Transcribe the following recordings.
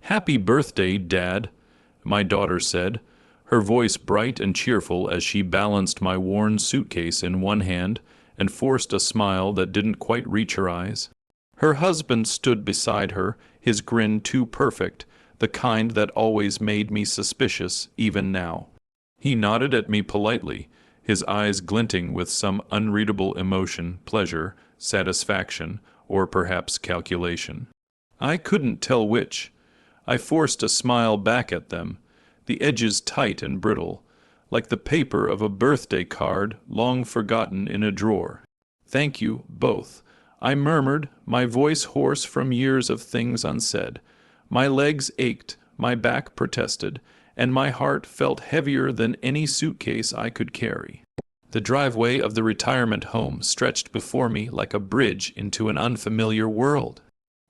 "Happy birthday, Dad," my daughter said, her voice bright and cheerful as she balanced my worn suitcase in one hand and forced a smile that didn't quite reach her eyes. Her husband stood beside her, his grin too perfect, the kind that always made me suspicious, even now. He nodded at me politely, his eyes glinting with some unreadable emotion, pleasure, satisfaction, or perhaps calculation. I couldn't tell which. I forced a smile back at them, the edges tight and brittle, like the paper of a birthday card long forgotten in a drawer. "Thank you, both," I murmured, my voice hoarse from years of things unsaid. My legs ached, my back protested, and my heart felt heavier than any suitcase I could carry. The driveway of the retirement home stretched before me like a bridge into an unfamiliar world.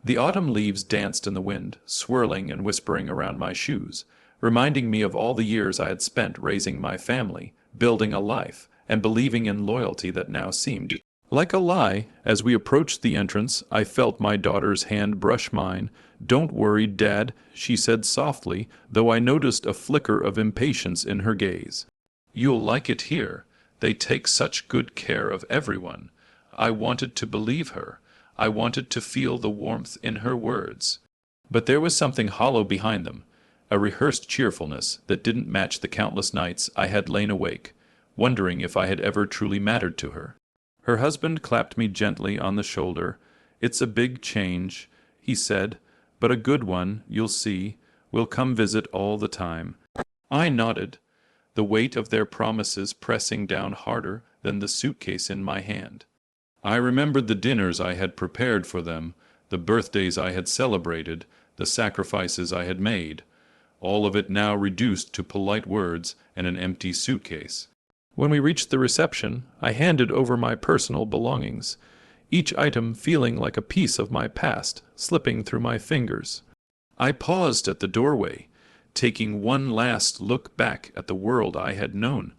The autumn leaves danced in the wind, swirling and whispering around my shoes, reminding me of all the years I had spent raising my family, building a life, and believing in loyalty that now seemed like a lie. As we approached the entrance, I felt my daughter's hand brush mine. "Don't worry, Dad," she said softly, though I noticed a flicker of impatience in her gaze. "You'll like it here. They take such good care of everyone." I wanted to believe her. I wanted to feel the warmth in her words. But there was something hollow behind them, a rehearsed cheerfulness that didn't match the countless nights I had lain awake, wondering if I had ever truly mattered to her. Her husband clapped me gently on the shoulder. "It's a big change," he said, "but a good one, you'll see. We'll come visit all the time." I nodded, the weight of their promises pressing down harder than the suitcase in my hand. I remembered the dinners I had prepared for them, the birthdays I had celebrated, the sacrifices I had made, all of it now reduced to polite words and an empty suitcase. When we reached the reception, I handed over my personal belongings, each item feeling like a piece of my past slipping through my fingers. I paused at the doorway, taking one last look back at the world I had known,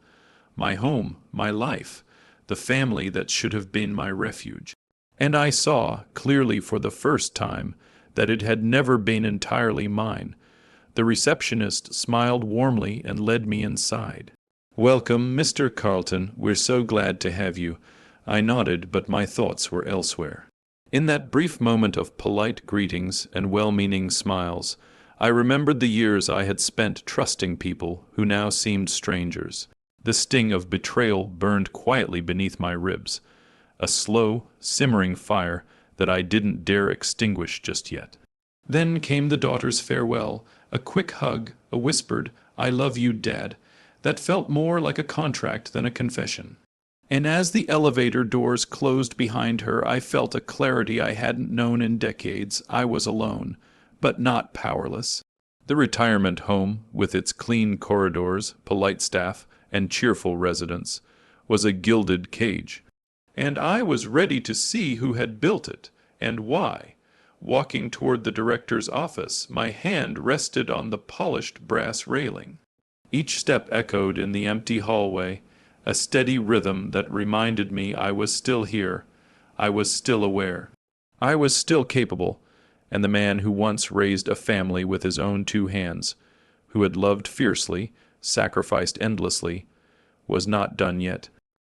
my home, my life, the family that should have been my refuge. And I saw, clearly for the first time, that it had never been entirely mine. The receptionist smiled warmly and led me inside. "Welcome, Mr. Carlton. We're so glad to have you." I nodded, but my thoughts were elsewhere. In that brief moment of polite greetings and well-meaning smiles, I remembered the years I had spent trusting people who now seemed strangers. The sting of betrayal burned quietly beneath my ribs, a slow, simmering fire that I didn't dare extinguish just yet. Then came the daughter's farewell, a quick hug, a whispered, "I love you, Dad," that felt more like a contract than a confession. And as the elevator doors closed behind her, I felt a clarity I hadn't known in decades. I was alone, but not powerless. The retirement home, with its clean corridors, polite staff, and cheerful residents, was a gilded cage. And I was ready to see who had built it, and why. Walking toward the director's office, my hand rested on the polished brass railing. Each step echoed in the empty hallway, a steady rhythm that reminded me I was still here, I was still aware, I was still capable, and the man who once raised a family with his own two hands, who had loved fiercely, sacrificed endlessly, was not done yet.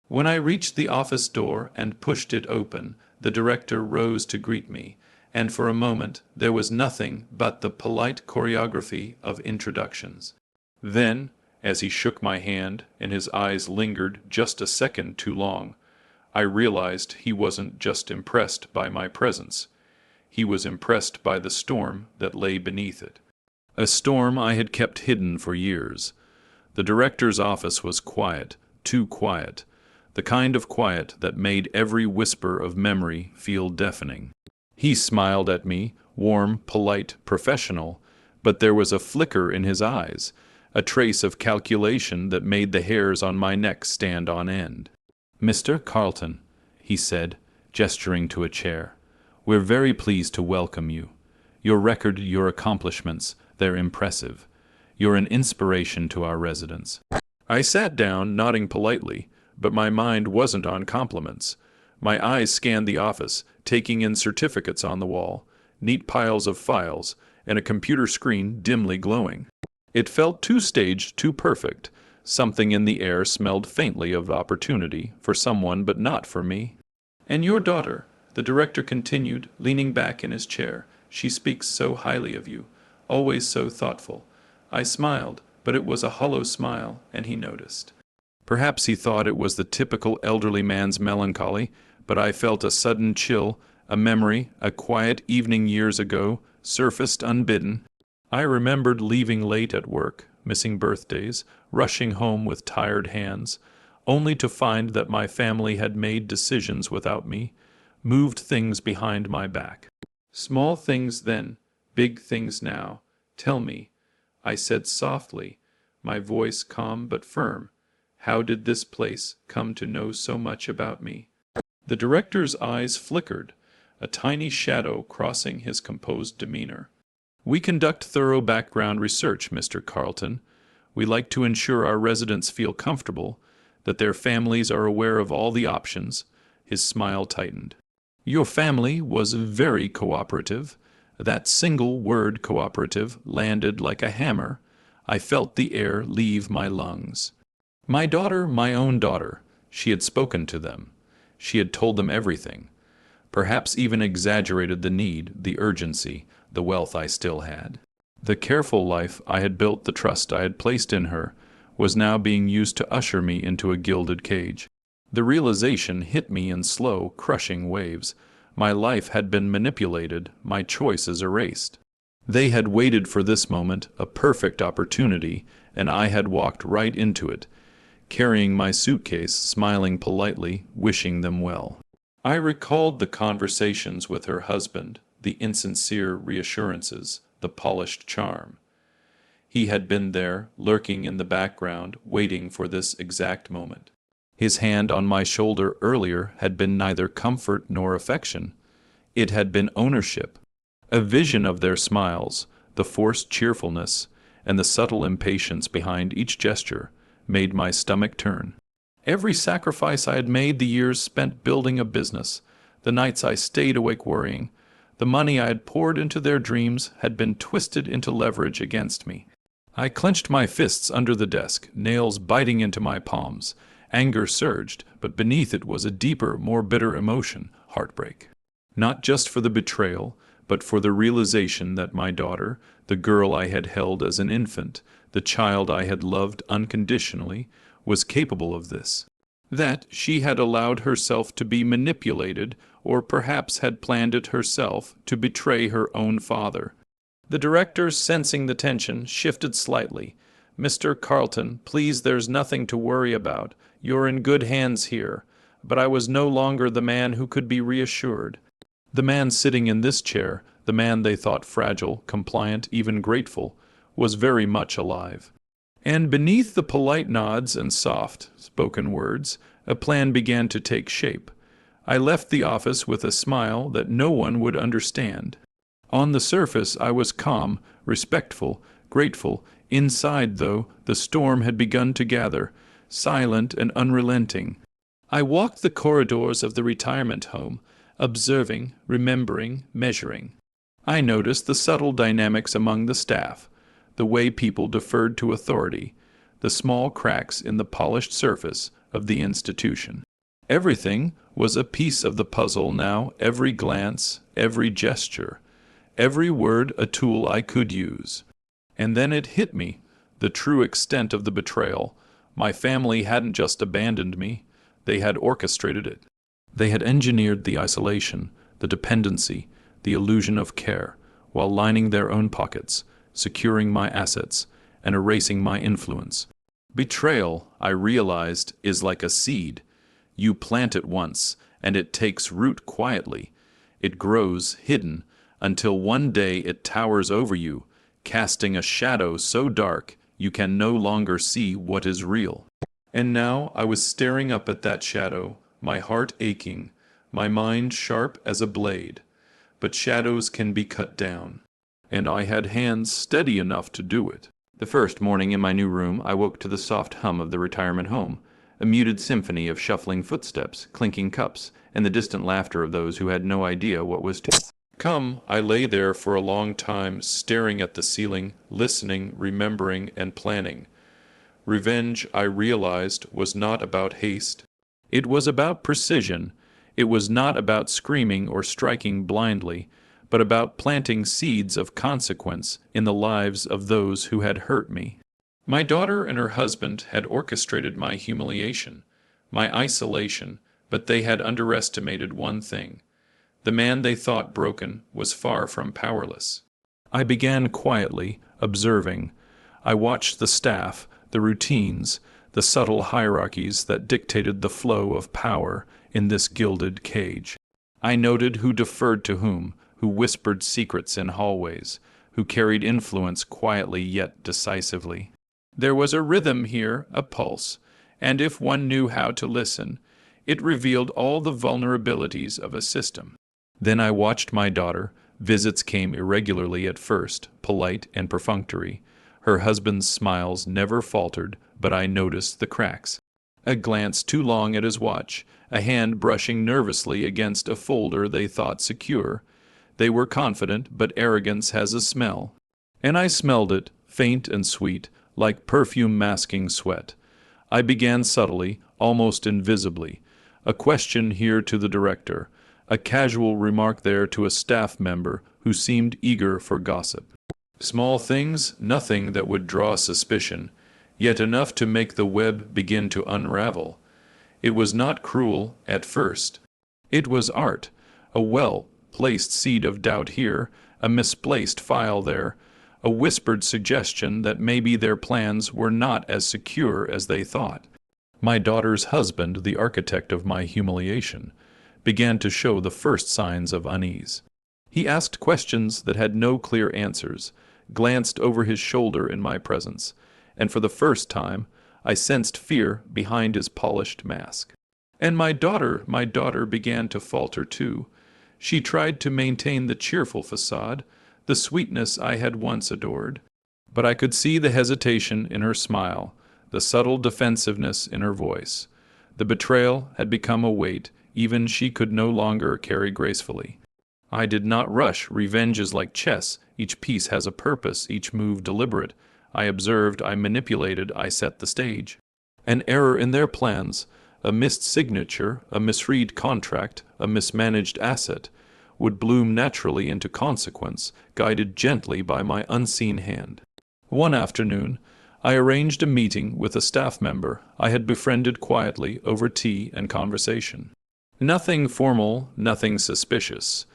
When I reached the office door and pushed it open, the director rose to greet me, and for a moment there was nothing but the polite choreography of introductions. Then, as he shook my hand and his eyes lingered just a second too long, I realized he wasn't just impressed by my presence. He was impressed by the storm that lay beneath it. A storm I had kept hidden for years. The director's office was quiet, too quiet, the kind of quiet that made every whisper of memory feel deafening. He smiled at me, warm, polite, professional, but there was a flicker in his eyes, a trace of calculation that made the hairs on my neck stand on end. "Mr. Carlton," he said, gesturing to a chair, "we're very pleased to welcome you. Your record, your accomplishments, they're impressive. You're an inspiration to our residents." I sat down, nodding politely, but my mind wasn't on compliments. My eyes scanned the office, taking in certificates on the wall, neat piles of files, and a computer screen dimly glowing. It felt too staged, too perfect. Something in the air smelled faintly of opportunity for someone, but not for me. "And your daughter," the director continued, leaning back in his chair. "She speaks so highly of you, always so thoughtful." I smiled, but it was a hollow smile, and he noticed. Perhaps he thought it was the typical elderly man's melancholy, but I felt a sudden chill, a memory, a quiet evening years ago, surfaced unbidden. I remembered leaving late at work, missing birthdays, rushing home with tired hands, only to find that my family had made decisions without me, moved things behind my back. "Small things then, big things now. Tell me," I said softly, my voice calm but firm, "how did this place come to know so much about me?" The director's eyes flickered, a tiny shadow crossing his composed demeanor. "We conduct thorough background research, Mr. Carlton. We like to ensure our residents feel comfortable, that their families are aware of all the options." His smile tightened. "Your family was very cooperative." That single word, cooperative, landed like a hammer. I felt the air leave my lungs. My daughter, my own daughter. She had spoken to them. She had told them everything. Perhaps even exaggerated the need, the urgency, the wealth I still had. The careful life I had built, the trust I had placed in her, was now being used to usher me into a gilded cage. The realization hit me in slow, crushing waves. My life had been manipulated, my choices erased. They had waited for this moment, a perfect opportunity, and I had walked right into it, carrying my suitcase, smiling politely, wishing them well. I recalled the conversations with her husband, the insincere reassurances, the polished charm. He had been there, lurking in the background, waiting for this exact moment. His hand on my shoulder earlier had been neither comfort nor affection. It had been ownership. A vision of their smiles, the forced cheerfulness, and the subtle impatience behind each gesture made my stomach turn. Every sacrifice I had made, the years spent building a business, the nights I stayed awake worrying, the money I had poured into their dreams had been twisted into leverage against me. I clenched my fists under the desk, nails biting into my palms. Anger surged, but beneath it was a deeper, more bitter emotion, heartbreak. Not just for the betrayal, but for the realization that my daughter, the girl I had held as an infant, the child I had loved unconditionally, was capable of this. That she had allowed herself to be manipulated, or perhaps had planned it herself, to betray her own father. The director, sensing the tension, shifted slightly. "Mr. Carlton, please, there's nothing to worry about. You're in good hands here." But I was no longer the man who could be reassured. The man sitting in this chair, the man they thought fragile, compliant, even grateful, was very much alive. And beneath the polite nods and soft-spoken words, a plan began to take shape. I left the office with a smile that no one would understand. On the surface, I was calm, respectful, grateful. Inside, though, the storm had begun to gather, silent and unrelenting. I walked the corridors of the retirement home, observing, remembering, measuring. I noticed the subtle dynamics among the staff, the way people deferred to authority, the small cracks in the polished surface of the institution. Everything was a piece of the puzzle now, every glance, every gesture, every word a tool I could use. And then it hit me, the true extent of the betrayal. My family hadn't just abandoned me, they had orchestrated it. They had engineered the isolation, the dependency, the illusion of care, while lining their own pockets, securing my assets, and erasing my influence. Betrayal, I realized, is like a seed. You plant it once, and it takes root quietly. It grows hidden, until one day it towers over you, casting a shadow so dark you can no longer see what is real. And now I was staring up at that shadow, my heart aching, my mind sharp as a blade. But shadows can be cut down, and I had hands steady enough to do it. The first morning in my new room, I woke to the soft hum of the retirement home, a muted symphony of shuffling footsteps, clinking cups, and the distant laughter of those who had no idea what was to. Come, I lay there for a long time, staring at the ceiling, listening, remembering, and planning. Revenge, I realized, was not about haste. It was about precision. It was not about screaming or striking blindly, but about planting seeds of consequence in the lives of those who had hurt me. My daughter and her husband had orchestrated my humiliation, my isolation, but they had underestimated one thing. The man they thought broken was far from powerless. I began quietly, observing. I watched the staff, the routines, the subtle hierarchies that dictated the flow of power in this gilded cage. I noted who deferred to whom, who whispered secrets in hallways, who carried influence quietly yet decisively. There was a rhythm here, a pulse, and if one knew how to listen, it revealed all the vulnerabilities of a system. Then I watched my daughter. Visits came irregularly at first, polite and perfunctory. Her husband's smiles never faltered, but I noticed the cracks. A glance too long at his watch, a hand brushing nervously against a folder they thought secure. They were confident, but arrogance has a smell. And I smelled it, faint and sweet, like perfume masking sweat. I began subtly, almost invisibly. A question here to the director, a casual remark there to a staff member who seemed eager for gossip. Small things, nothing that would draw suspicion, yet enough to make the web begin to unravel. It was not cruel at first. It was art, a well-placed seed of doubt here, a misplaced file there, a whispered suggestion that maybe their plans were not as secure as they thought. My daughter's husband, the architect of my humiliation, began to show the first signs of unease. He asked questions that had no clear answers, glanced over his shoulder in my presence, and for the first time I sensed fear behind his polished mask. And my daughter began to falter too. She tried to maintain the cheerful facade, the sweetness I had once adored. But I could see the hesitation in her smile, the subtle defensiveness in her voice. The betrayal had become a weight even she could no longer carry gracefully. I did not rush. Revenge is like chess. Each piece has a purpose, each move deliberate. I observed, I manipulated, I set the stage. An error in their plans, a missed signature, a misread contract, a mismanaged asset, would bloom naturally into consequence, guided gently by my unseen hand. One afternoon, I arranged a meeting with a staff member I had befriended quietly over tea and conversation. Nothing formal, nothing suspicious.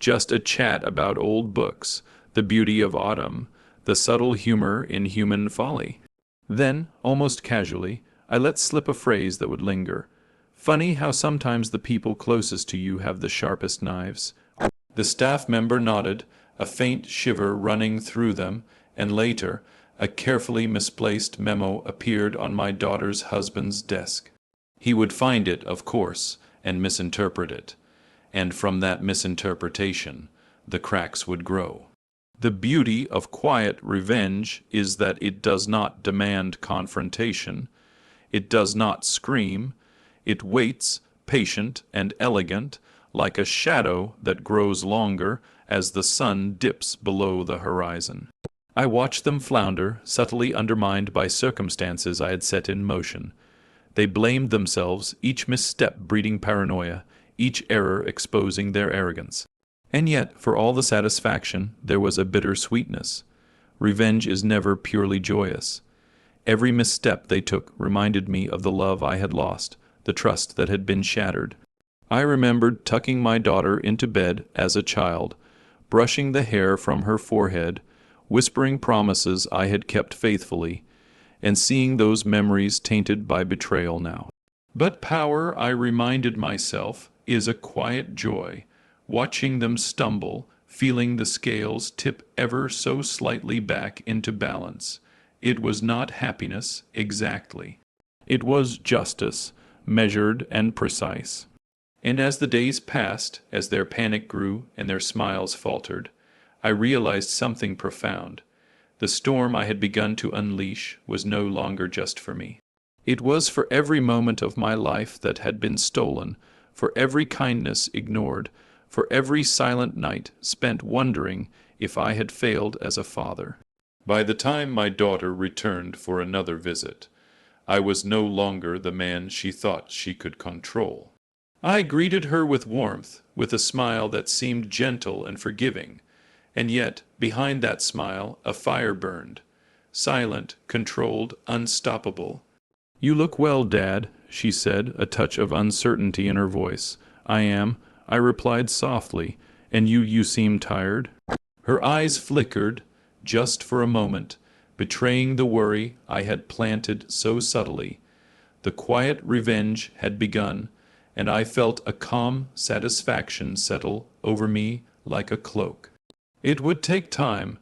Just a chat about old books, the beauty of autumn, the subtle humor in human folly. Then, almost casually, I let slip a phrase that would linger. Funny how sometimes the people closest to you have the sharpest knives. The staff member nodded, a faint shiver running through them, and later, a carefully misplaced memo appeared on my daughter's husband's desk. He would find it, of course, and misinterpret it. And from that misinterpretation, the cracks would grow. The beauty of quiet revenge is that it does not demand confrontation. It does not scream. It waits, patient and elegant, like a shadow that grows longer as the sun dips below the horizon. I watched them flounder, subtly undermined by circumstances I had set in motion. They blamed themselves, each misstep breeding paranoia, each error exposing their arrogance. And yet, for all the satisfaction, there was a bitter sweetness. Revenge is never purely joyous. Every misstep they took reminded me of the love I had lost, the trust that had been shattered. I remembered tucking my daughter into bed as a child, brushing the hair from her forehead, whispering promises I had kept faithfully, and seeing those memories tainted by betrayal now. But power, I reminded myself, is a quiet joy, watching them stumble, feeling the scales tip ever so slightly back into balance. It was not happiness, exactly. It was justice, measured and precise. And as the days passed, as their panic grew and their smiles faltered, I realized something profound. The storm I had begun to unleash was no longer just for me. It was for every moment of my life that had been stolen, for every kindness ignored, for every silent night spent wondering if I had failed as a father. By the time my daughter returned for another visit, I was no longer the man she thought she could control. I greeted her with warmth, with a smile that seemed gentle and forgiving, and yet, behind that smile, a fire burned, silent, controlled, unstoppable. "You look well, Dad," she said, a touch of uncertainty in her voice. "I am," I replied softly. "And you seem tired?" Her eyes flickered, just for a moment, betraying the worry I had planted so subtly. The quiet revenge had begun, and I felt a calm satisfaction settle over me like a cloak. It would take time.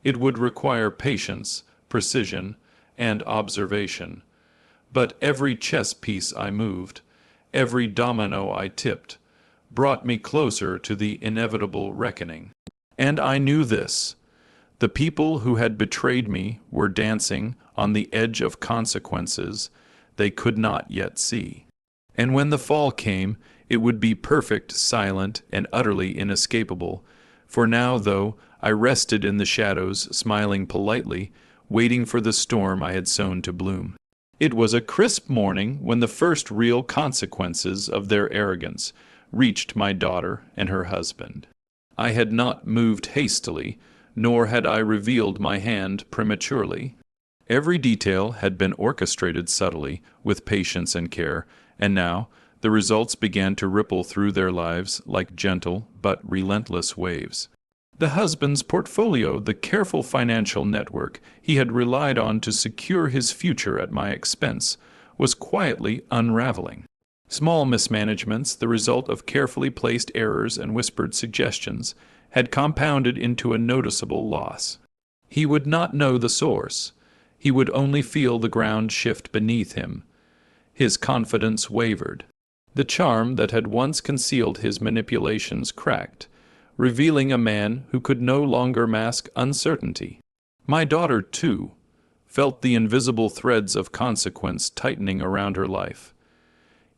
It would require patience, precision, and observation. But every chess piece I moved, every domino I tipped, brought me closer to the inevitable reckoning. And I knew this. The people who had betrayed me were dancing on the edge of consequences they could not yet see. And when the fall came, it would be perfect, silent, and utterly inescapable. For now, though, I rested in the shadows, smiling politely, waiting for the storm I had sown to bloom. It was a crisp morning when the first real consequences of their arrogance reached my daughter and her husband. I had not moved hastily, nor had I revealed my hand prematurely. Every detail had been orchestrated subtly, with patience and care, and now the results began to ripple through their lives like gentle but relentless waves. The husband's portfolio, the careful financial network he had relied on to secure his future at my expense, was quietly unraveling. Small mismanagements, the result of carefully placed errors and whispered suggestions, had compounded into a noticeable loss. He would not know the source. He would only feel the ground shift beneath him. His confidence wavered. The charm that had once concealed his manipulations cracked, revealing a man who could no longer mask uncertainty. My daughter, too, felt the invisible threads of consequence tightening around her life.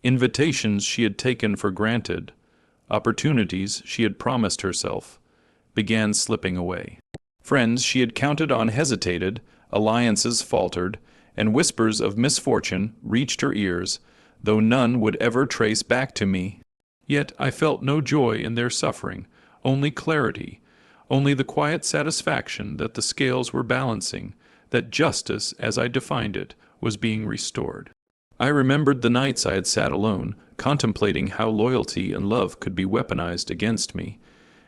Invitations she had taken for granted, opportunities she had promised herself, began slipping away. Friends she had counted on hesitated, alliances faltered, and whispers of misfortune reached her ears, though none would ever trace back to me. Yet I felt no joy in their suffering, only clarity, only the quiet satisfaction that the scales were balancing, that justice, as I defined it, was being restored. I remembered the nights I had sat alone, contemplating how loyalty and love could be weaponized against me,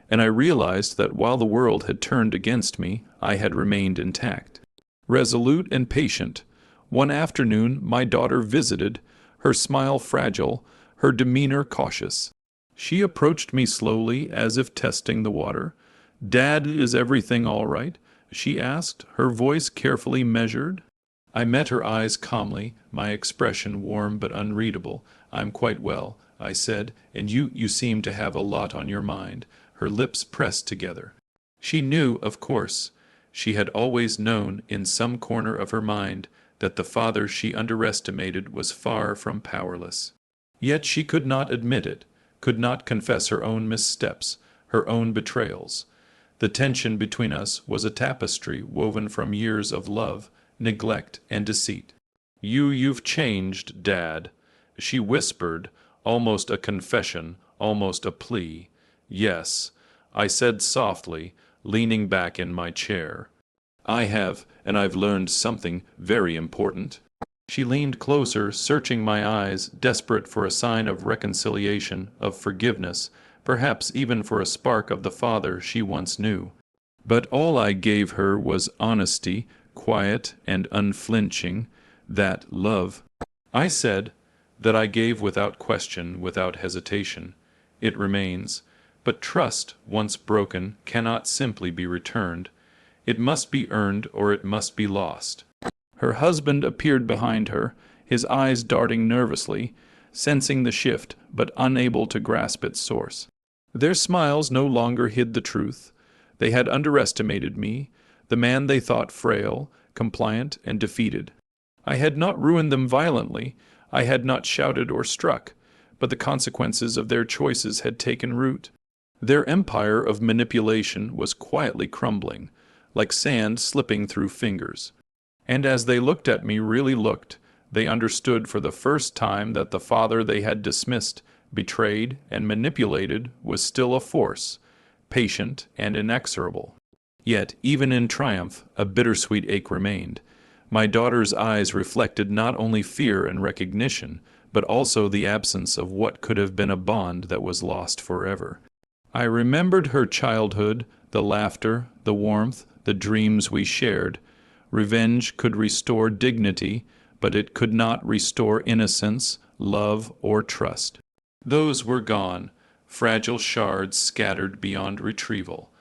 and I realized that while the world had turned against me, I had remained intact. Resolute and patient, one afternoon my daughter visited, her smile fragile, her demeanor cautious. She approached me slowly, as if testing the water. "Dad, is everything all right?" she asked, her voice carefully measured. I met her eyes calmly, my expression warm but unreadable. "I'm quite well," I said, "and you seem to have a lot on your mind." Her lips pressed together. She knew, of course. She had always known, in some corner of her mind, that the father she underestimated was far from powerless. Yet she could not admit it, could not confess her own missteps, her own betrayals. The tension between us was a tapestry woven from years of love, neglect, and deceit. You've changed, Dad," she whispered, almost a confession, almost a plea. "Yes," I said softly, leaning back in my chair. "I have, and I've learned something very important." She leaned closer, searching my eyes, desperate for a sign of reconciliation, of forgiveness, perhaps even for a spark of the father she once knew. But all I gave her was honesty, quiet and unflinching, that love. I said that I gave without question, without hesitation. It remains. But trust, once broken, cannot simply be returned. It must be earned or it must be lost. Her husband appeared behind her, his eyes darting nervously, sensing the shift but unable to grasp its source. Their smiles no longer hid the truth. They had underestimated me, the man they thought frail, compliant, and defeated. I had not ruined them violently, I had not shouted or struck, but the consequences of their choices had taken root. Their empire of manipulation was quietly crumbling, like sand slipping through fingers. And as they looked at me, really looked, they understood for the first time that the father they had dismissed, betrayed, and manipulated was still a force, patient and inexorable. Yet, even in triumph, a bittersweet ache remained. My daughter's eyes reflected not only fear and recognition, but also the absence of what could have been a bond that was lost forever. I remembered her childhood, the laughter, the warmth, the dreams we shared. Revenge could restore dignity, but it could not restore innocence, love, or trust. Those were gone, fragile shards scattered beyond retrieval.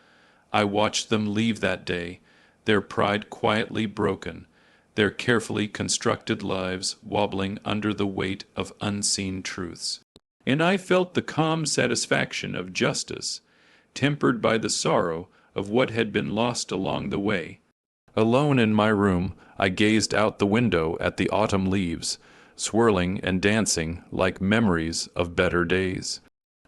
I watched them leave that day, their pride quietly broken, their carefully constructed lives wobbling under the weight of unseen truths. And I felt the calm satisfaction of justice, tempered by the sorrow of what had been lost along the way. Alone in my room, I gazed out the window at the autumn leaves, swirling and dancing like memories of better days.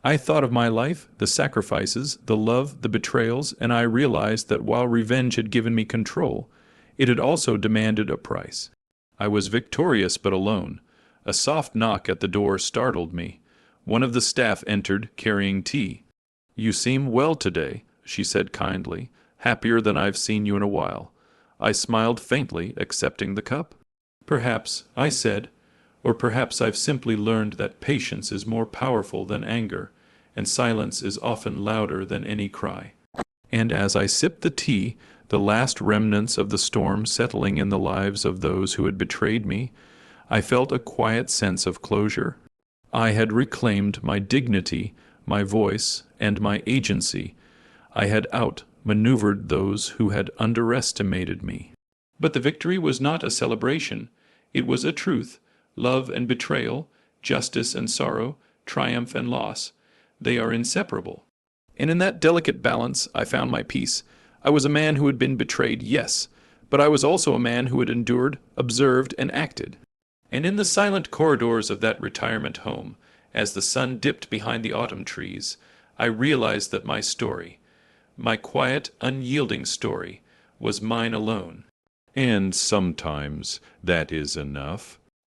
I thought of my life, the sacrifices, the love, the betrayals, and I realized that while revenge had given me control, it had also demanded a price. I was victorious but alone. A soft knock at the door startled me. One of the staff entered, carrying tea. "You seem well today," she said kindly, "happier than I've seen you in a while." I smiled faintly, accepting the cup. "Perhaps," I said, "or perhaps I've simply learned that patience is more powerful than anger, and silence is often louder than any cry." And as I sipped the tea, the last remnants of the storm settling in the lives of those who had betrayed me, I felt a quiet sense of closure. I had reclaimed my dignity, my voice, and my agency. I had outmaneuvered those who had underestimated me. But the victory was not a celebration. It was a truth. Love and betrayal, justice and sorrow, triumph and loss, they are inseparable. And in that delicate balance, I found my peace. I was a man who had been betrayed, yes, but I was also a man who had endured, observed, and acted. And in the silent corridors of that retirement home, as the sun dipped behind the autumn trees, I realized that my story, my quiet, unyielding story, was mine alone. And sometimes that is enough.